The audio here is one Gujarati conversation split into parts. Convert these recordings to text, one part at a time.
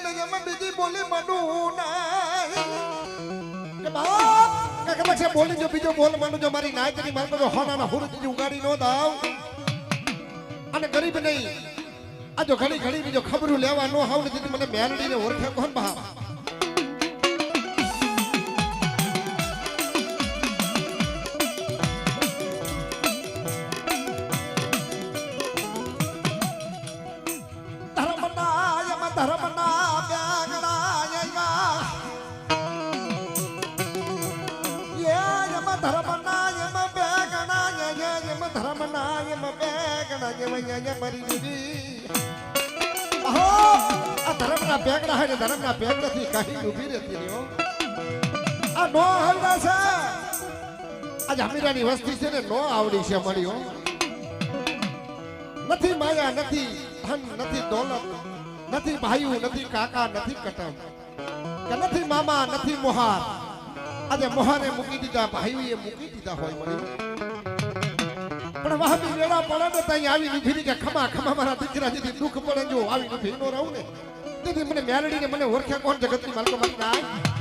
ને એમાં બીજી બોલી મનું કે બાપ કે ખબર છે બોલી જો બીજો બોલ મનું જો મારી નાયકની મારતો તો હોનાના હુરતી ઉગાડી નો દાવ અને ગરીબ નહીં આ જો ઘડી ઘડી બીજો ખબરું લેવા નો હાવ નથી મને મેલડીને ઓળખે કોણ બાપ ધર્મના પેગડા હે ધર્મના પેગડાથી કઈ ઊભી રહેતી નહીં આ નો હલવા છે આજ હમીરાની વસ્તી છે ને નો આવડી છે મળ્યો નથી માયા નથી ધન નથી દોલત નથી ભાઈઓ નથી કાકા નથી કટમ કે નથી મામા નથી મોહાર આજે મોહારે મૂકી દીધા ભાઈઓએ મૂકી દીધા હોય મળ્યું પણ વાહી વેળા પડે ને ત્યાં આવી ઉભી કે ખમા ખમા મારા દીકરા જેથી દુઃખ પડે જો આવી ઉભી નો રહું ને તેથી મને મેલડીને મને ઓળખે કોણ જગતની માલકો મત ના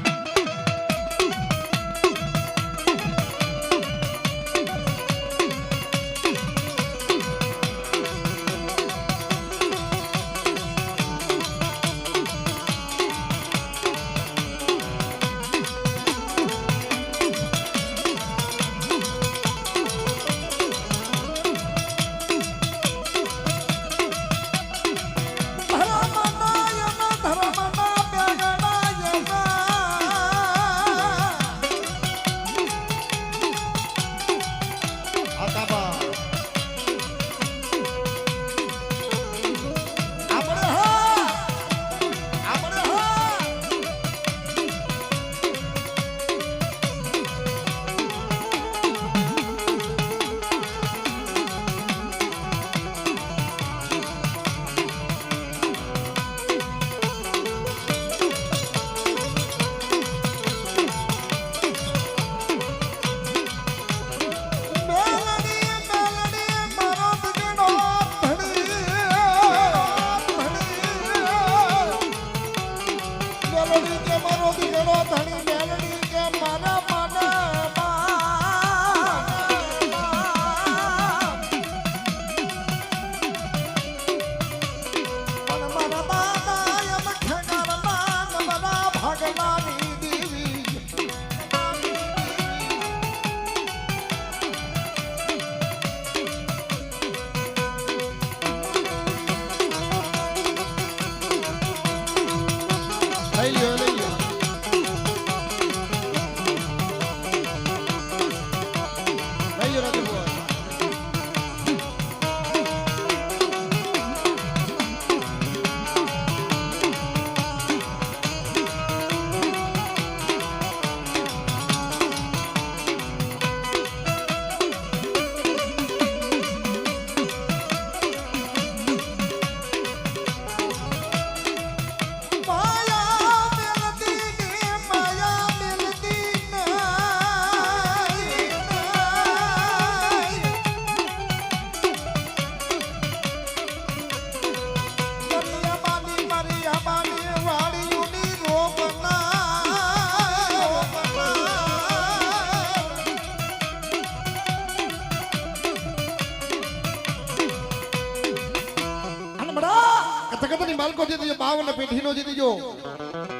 માલકો જે 52 પેઢીનો જે દીજો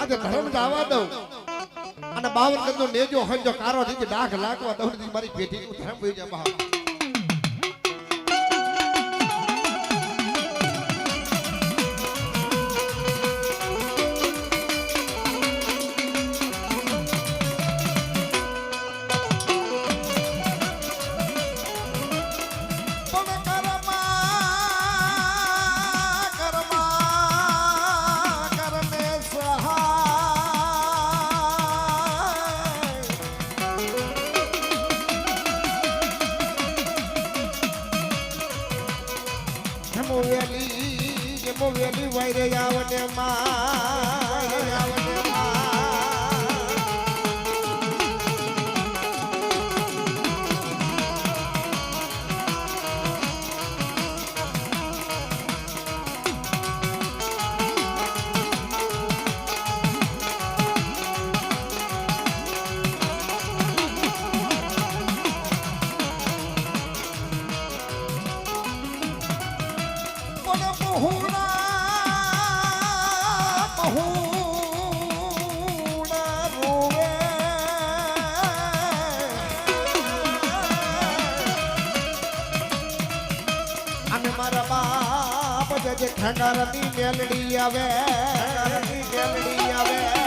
આજે ધર્મ દાવા દઉં અને 52 ગંદો નેજો હંજો કારો જે ડાઘ લાગવા દઉં મારી પેઢી ધર્મ વઈ જા બહાર વેલી વાયરે આવને જે ખેંગારની મેલડી આવે મેલડી આવે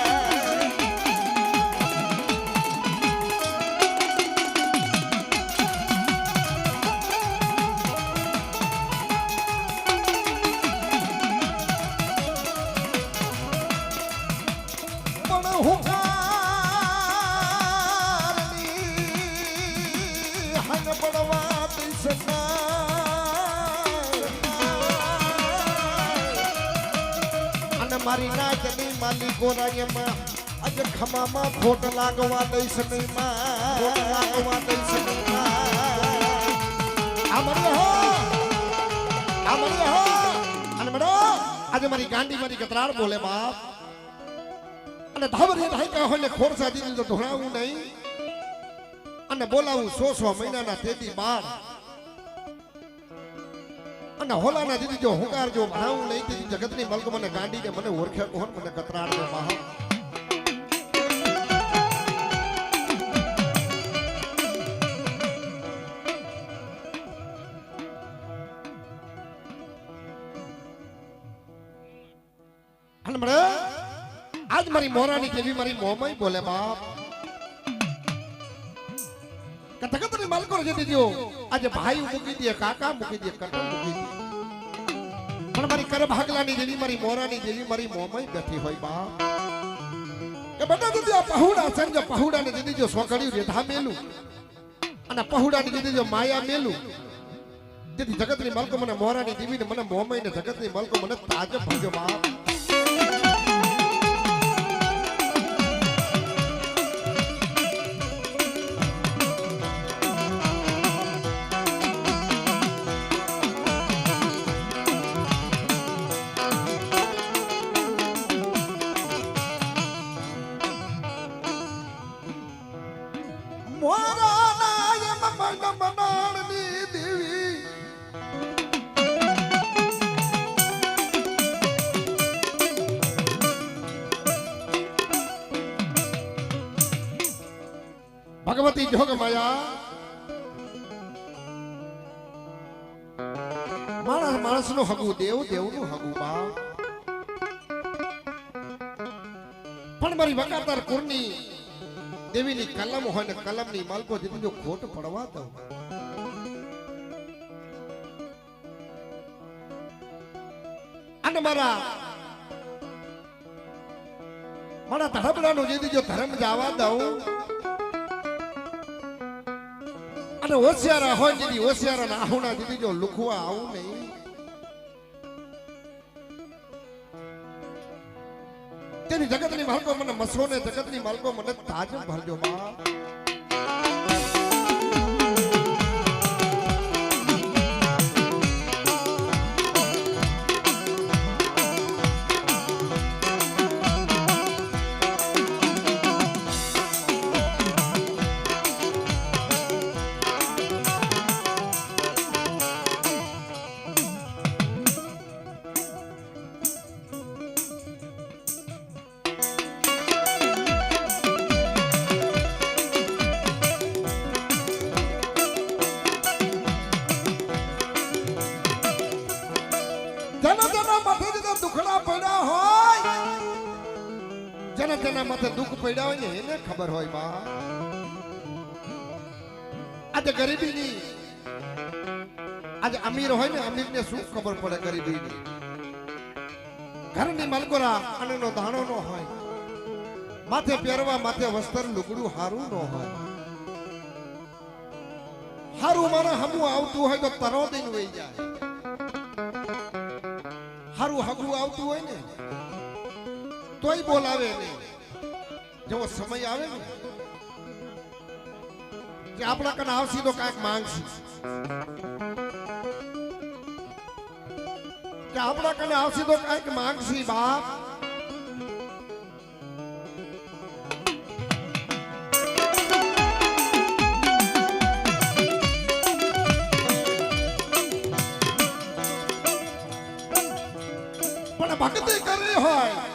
મારી નાચની માલિકો રાજ્યમાં આજે ખમામાં ખોટ લાગવા દઈશ નહીં માં ખોટ લાગવા દઈશ નહીં માં આમરે હો અને મડો આજે મારી ગાંડી મારી કતરાળ બોલે બાપ અને ધાવરી ધાઈકા હોય ને ખોરસા દીધી તો ધોળાવું નહીં અને બોલાવું 100 મહિનાના તેદી બાર અને હોલાના દીદી જો હુંકાર જો ભણાવું નહીં દીદી જગતની મલક મને ગાંડીને મને ઓળખે કોણ મને કતરાડ દે બાહ અને મને આજ મારી મોરાની કેવી મારી મોમય બોલે બાપ કતકતની મલકો જે દીજો આજે ભાઈ મૂકી દે કાકા મૂકી દે કટલ મૂકી દે પણ મારી કર ભાગલાની જેવી મારી મોરાની જેવી મારી મોમય બેઠી હોય બા કે બેટા દીદી આ પહુડા સમજો પહુડાને દીદી જો સોકડ્યું રેધા મેલું અને પહુડાની દીદી જો માયા મેલું દીદી જગતની મલકો મને મોરાની દેવી ને મને મોમય ને જગતની મલકો મને તાજ ભાગ્યો બાપ ભગવતી જોગ માયા માણસ માણસ નું હગું દેવ દેવ નું હગું બા પણ મારી વકાતાર કુરની દેવીની કલમ હોય ને કલમની માલકો દીધી જો ખોટ પડવા દો અને મારા ધડબડાનું દીધી જો ધર્મ જવા દઉં અને હોશિયારા હોય દીદી હોશિયારા ના આહુના દીદી જો લુખવા આવું નહીં તેની જગતની માલકો મને મસરો ને જગતની માલકો મને તાજ ભરજો બા જેના માથે દુઃખ પડ્યા હોય ને એને ખબર હોય બા આજે ગરીબીની આજે અમીર હોય ને અમીરને શું ખબર પડે ગરીબીની ઘરની મલકોરા અન્નનો દાણો ન હોય માથે પહેરવા માથે વસ્ત્ર લુગડું હારું ન હોય હારું મારે હમું આવતું હોય તો તરો દઈને વહી જાય હારું હગું આવતું હોય ને તોય બોલાવે નહીં જેવો સમય આવે ને કે આપણા કને આવશી તો કાંઈક માંગશી કે આપણા કને આવશી તો કાંઈક માંગશી બાપ પણ ભક્તિ કરી હોય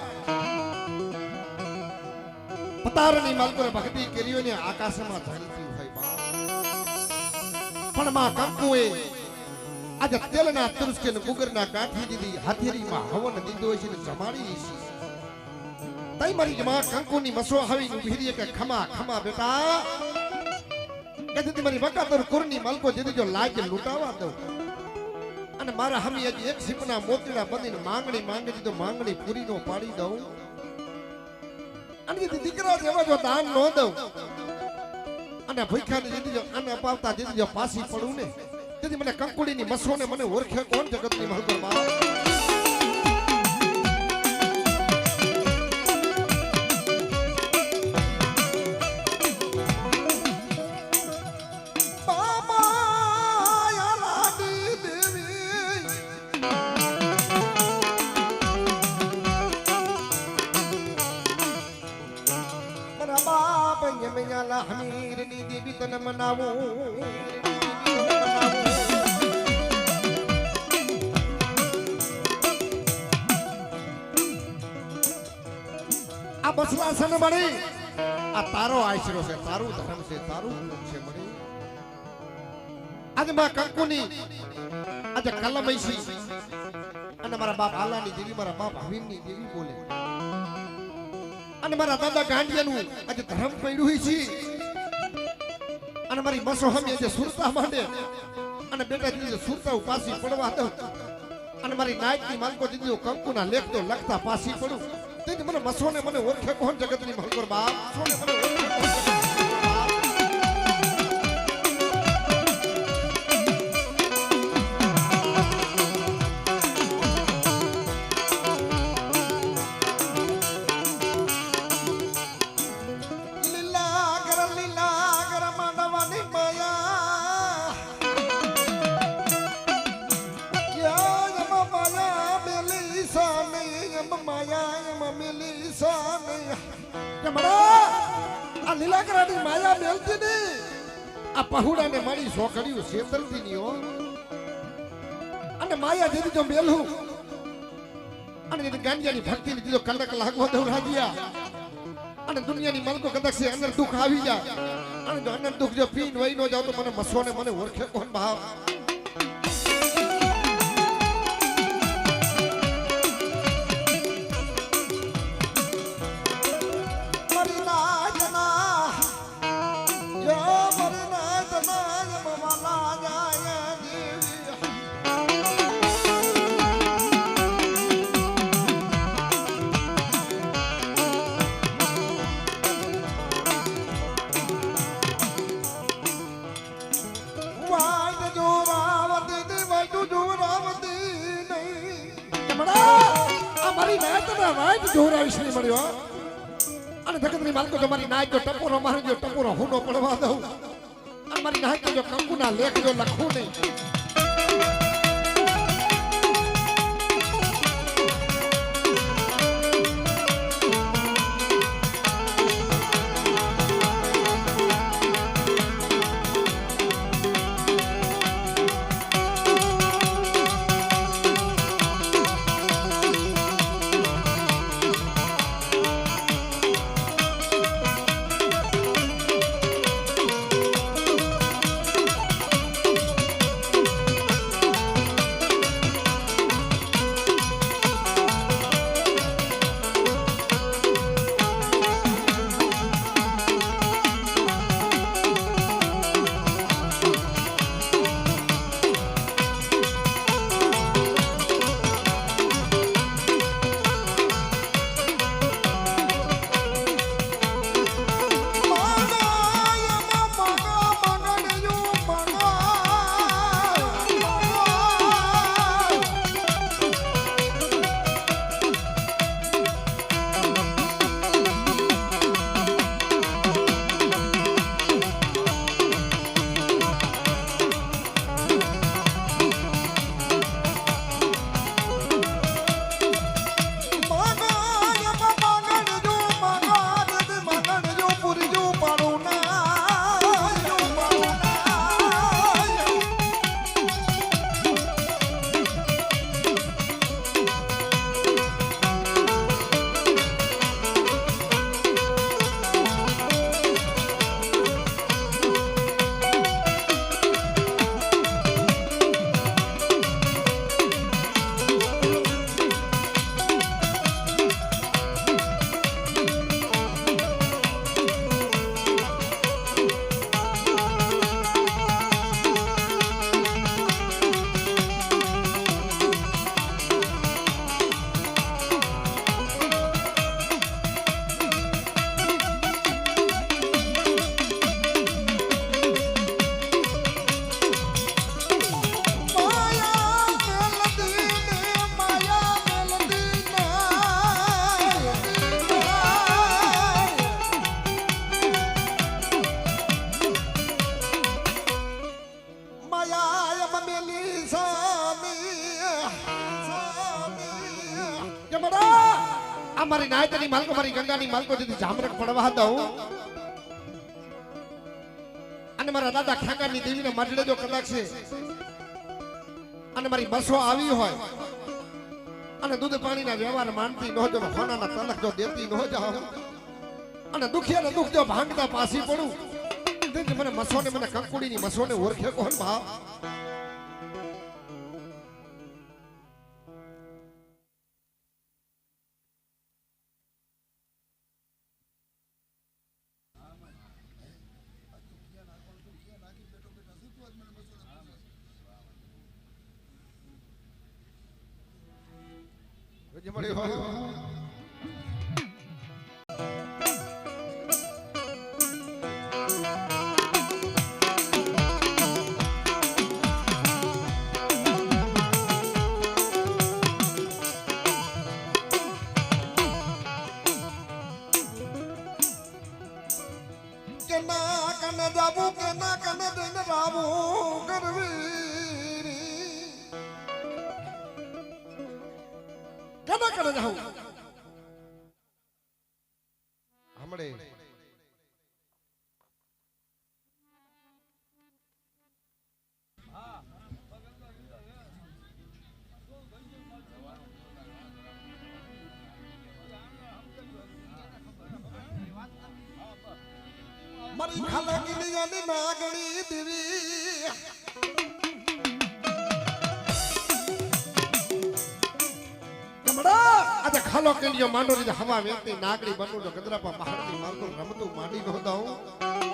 પતારની માલકો ભક્તિ કરી હોય ને આકાશમાં ધરતી હોય બા પણ માં કંકુએ આજે તેલના તુરસ્કે ને ગુગરના ગાંઠી દીધી હાથેરીમાં હવન દીધો છે ને જમાડી છે તઈ મારી જમા કંકુની મસો આવી ઉભી કે ખમા ખમા બેટા કે તી મારી વકાતર કુરની માલકો જેદી જો લાજ લૂટાવા દઉં અને મારા હમી હજી એક સિપના મોતીડા બંધીને માંગણી માંગી દીધો માંગણી પૂરી નો પાડી દઉં અને દીકરા જેવા જો દાન ન દઉં અને ભૂખાને જેદી જો અન્ન અપાવતા જેદી જો પાસી પડું ને તેથી મને કંકુડીની મસોને મને ઓળખે કોણ જગતની મહલમાં હમીર ની દેવી તને મનાવું આ બસલા છે ને મળી આ તારો આશરો છે તારું ધર્મ છે તારું રૂપ છે મળી આજે મારા કંકુની આજે કલમૈસી અને મારા બાપ આલાની દેવી મારા બાપ હવીરની દેવી બોલે અને મારા દાદા ગાંડિયાનું આજે ધર્મ પડ્યું છે અને મારી મસો હમી આજે સુરતા માંડે અને બેટા દીદી સુરતા પાસી પડવા દઉં અને મારી નાયકની માલકો દીદી કંકુના લેખતો લખતા પાસી પડું તેથી મને મસોને મને ઓળખે કોણ જગતની મહલકોર બાપ મસોને મને ઓળખે કોણ આ લીલાકરાની માયા મેલતી ને આ પહુડાને મારી સોકડ્યું શેતલતી ની હો અને માયા દીધી જો મેલું અને ગાંડિયાની ભક્તિ ની દીધો કલક લાગવો દઉં રાજ્યા અને દુનિયાની મલકો કદાચ છે અંદર દુઃખ આવી જાય અને જો અંદર દુઃખ જો પીન વહી નો જાવ તો મને મસોને મને ઓળખે કોણ ભાવ મળ્યો અને જગતની માલકો જો મારી નાય જો ટપોરો મારે જો ટપોરો હુનો પડવા દઉં અને મારી નાય જો કંકુના લેખ જો લખું નહીં નાયતની માલકો મારી ગંગાની માલકો જેથી જામરક પડવા દઉં અને મારા દાદા ખાકાની દેવીને માજડે જો કદાચ છે અને મારી બસો આવી હોય અને દૂધ પાણીના વ્યવહાર માનતી ન જો હોનાના તલક જો દેતી ન જાવ અને દુખિયાને દુખ જો ભાંગતા પાસી પડું તેથી મને મસોને મને કંકુડીની મસોને ઓળખે કોણ ભાવ મળી હોય કેના કને જાવું કેના કને જઈને રાવું કરવી કેના કને જાવું હમણે મારી ખાલાકીની યાની નાગણી દેવી કમડા આજે ખાલો કેલિયો માંડો ની હવા વેતી નાગણી બનુ જો ગદરાપા પહાડની મારતો રમતું માંડી નો દઉં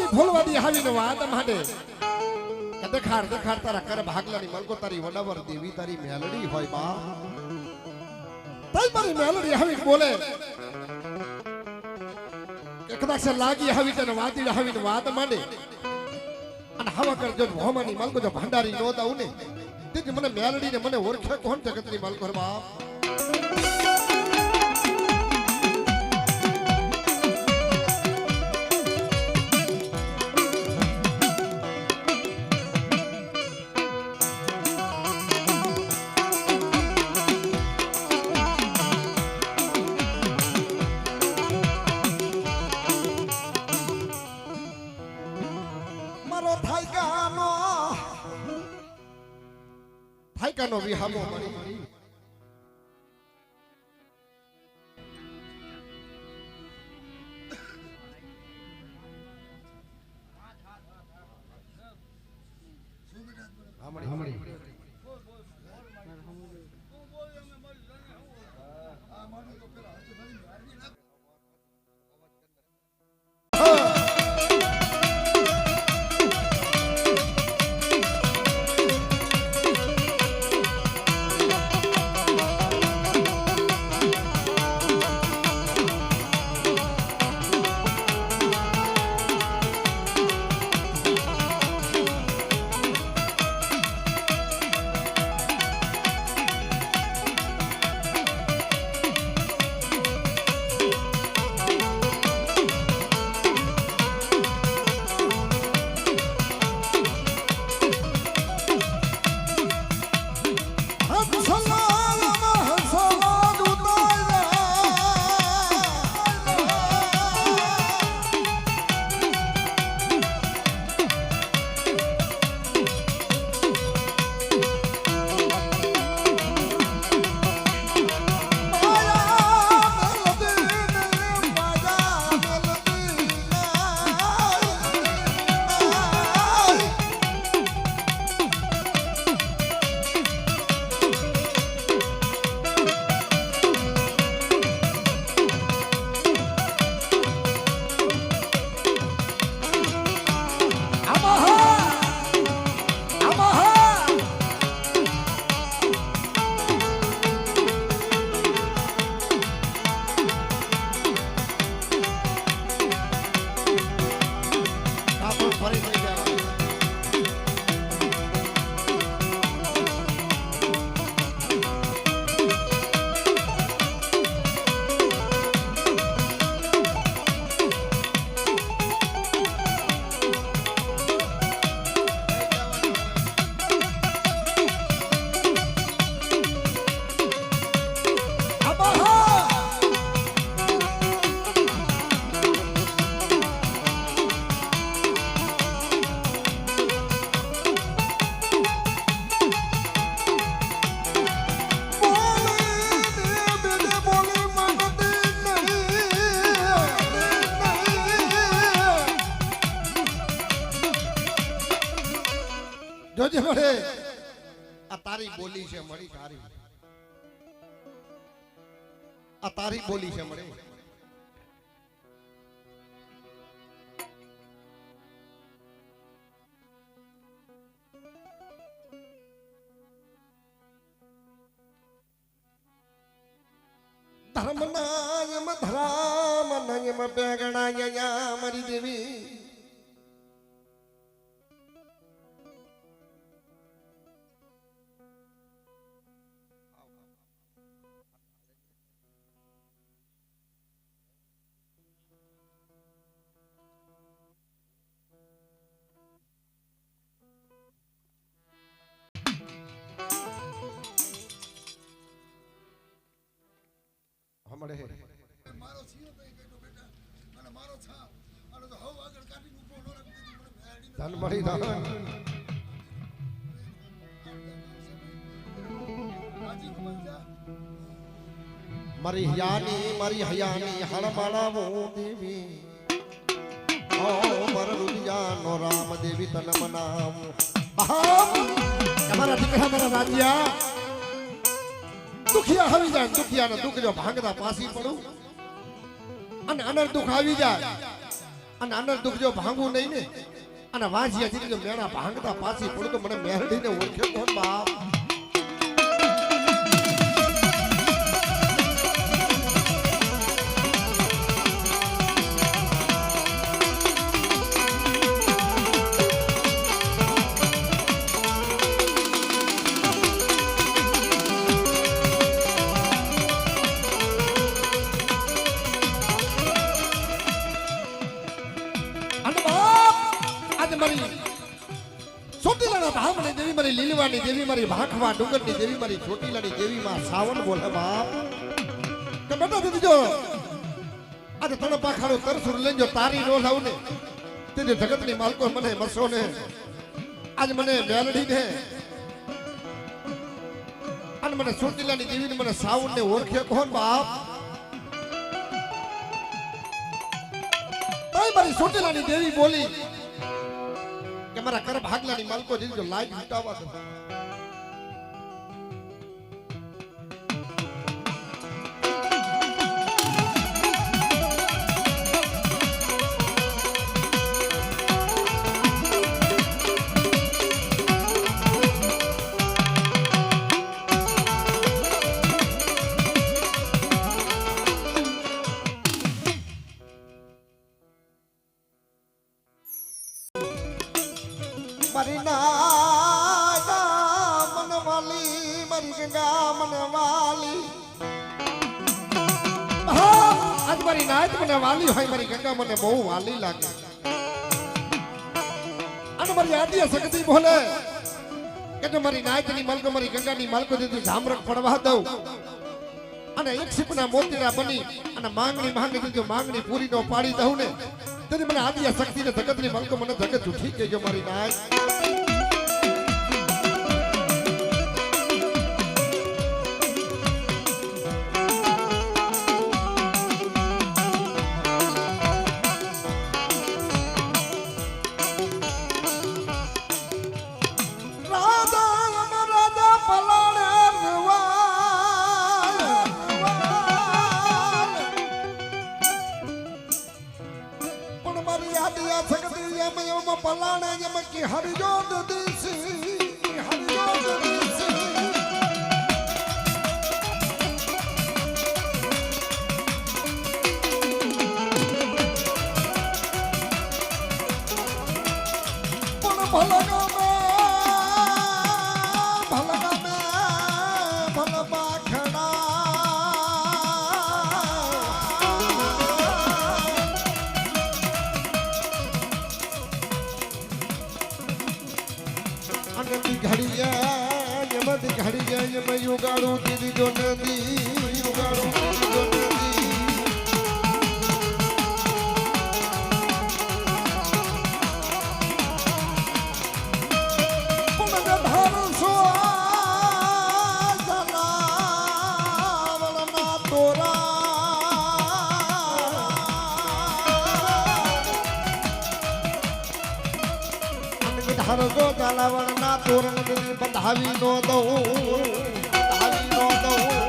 ફૂલવાદી હાવીનો વાત માંડે કે દેખાડ દેખાડ તારા કર ભાગલાની મલકો તારી વડાવર દેવી તારી મેલડી હોય બા તઈ મારી મેલડી હાવી બોલે કે કદાચ લાગી હાવી તને વાતીડ હાવીને વાત માંડે અને હવા કર જો ભોમાની મલકો જો ભંડારી નો દઉં ને તેથી મને મેલડીને મને ઓળખે કોણ જગતની મલકો બાપ થાયકાનો વિહામો મળી મળે આ તારી બોલી છે મળી તારી આ તારી બોલી છે મળે ધર્મનાયમ ધરામનયમ પેગણાય મારી દેવી હમણે મારો સીઓ તો કહેતો બેટા અને મારો છા અને તો હવ આગળ કાઢીને ઊભો ન રાખતી મને ભેડી ધન મળી ધન આજી કમલ જા મારી હયાની હળમાળાવો દેવી ઓ મર રૂપિયા નો રામ દેવી તન મનાવ તમારા દીકરા મારા રાજ્યા દુખિયા આવી જાય દુખિયા ને દુખ જો ભાંગતા પાસી પડું અને અનર દુખ આવી જાય અને અનર દુખ જો ભાંગવું નહીં ને અને વાંજિયા થી જો મેળા ભાંગતા પાસી પડું તો મને મેરડીને ઓળખે કોણ બાપ લીલવાની દેવી મારી ભાખવા ડુંગરની દેવી મારી ચોટીલાની દેવી માં સાવન બોલે બાપ કે બેટા દીજો આજે તને પાખાડો તરસુર લેજો તારી નો લાવ ને તે જગતની માલકો મને મરસો ને આજ મને મેલડી ને અને મને ચોટીલાની દેવી ને મને સાવન ને ઓળખે કોણ બાપ તઈ મારી ચોટીલાની દેવી બોલી કે મારા કર ભાગલાની માલકો દીજો લાઈટ હટાવવા દો મારી નાય મનવાલી મારી ગંગા મનવાલી આજ મારી નાય મને વાલી હોય મારી ગંગા મને બહુ વાલી લાગે અને મારી આદિયા શક્તિ બોલે કે જો મારી નાયતની માલકો મારી ગંગાની માલકો દીધું જામરક પડવા દઉં અને એક સિપના મોતીડા બની અને માંગણી દીધું માંગણી પૂરી નો પાડી દઉં ને તેથી મને આદિયા શક્તિ ને જગતની માલકો મને જગત ઉઠી કેજો મારી નાય પલાણે જમ કે હરજોદ દિસી પણ ભલ બાખડા ઘડિયા યમદ ઘડિયા યમ યુગાડું દીદી જો નદી યુગાડું દીદી જો નદી પુનઃ ભરસો જલાવળના તોરા હરગો જલાવળના તોરણ બંધાવી નો દઉં બંધાવી નો દઉં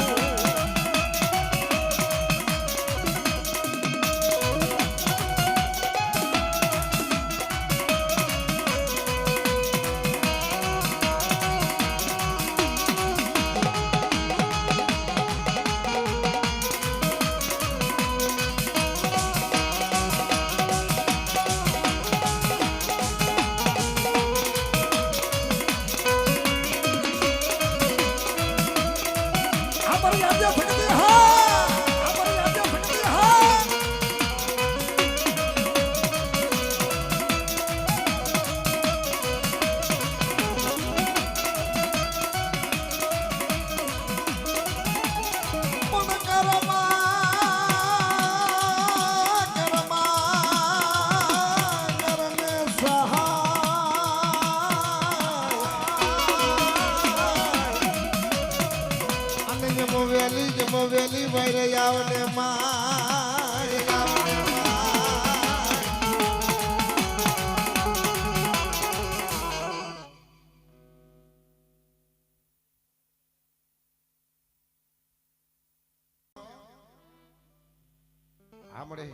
વેલી વૈર આવને માય આવને આમળે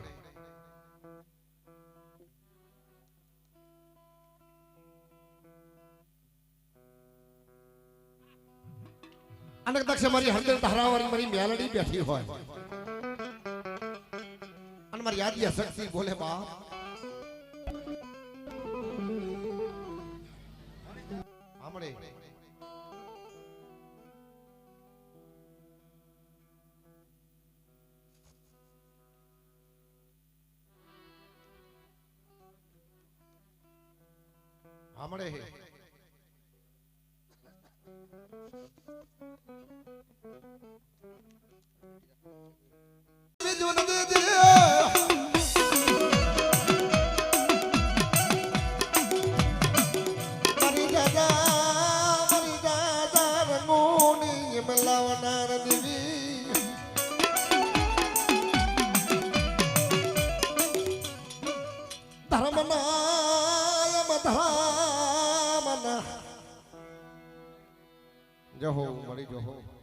અને કદાચ મારી હંદર ધારાવાળી મારી મેલડી બેઠી હોય અને મારી યાદ શક્તિ બોલે બાપ આમળે આમળે જહો મળી જહો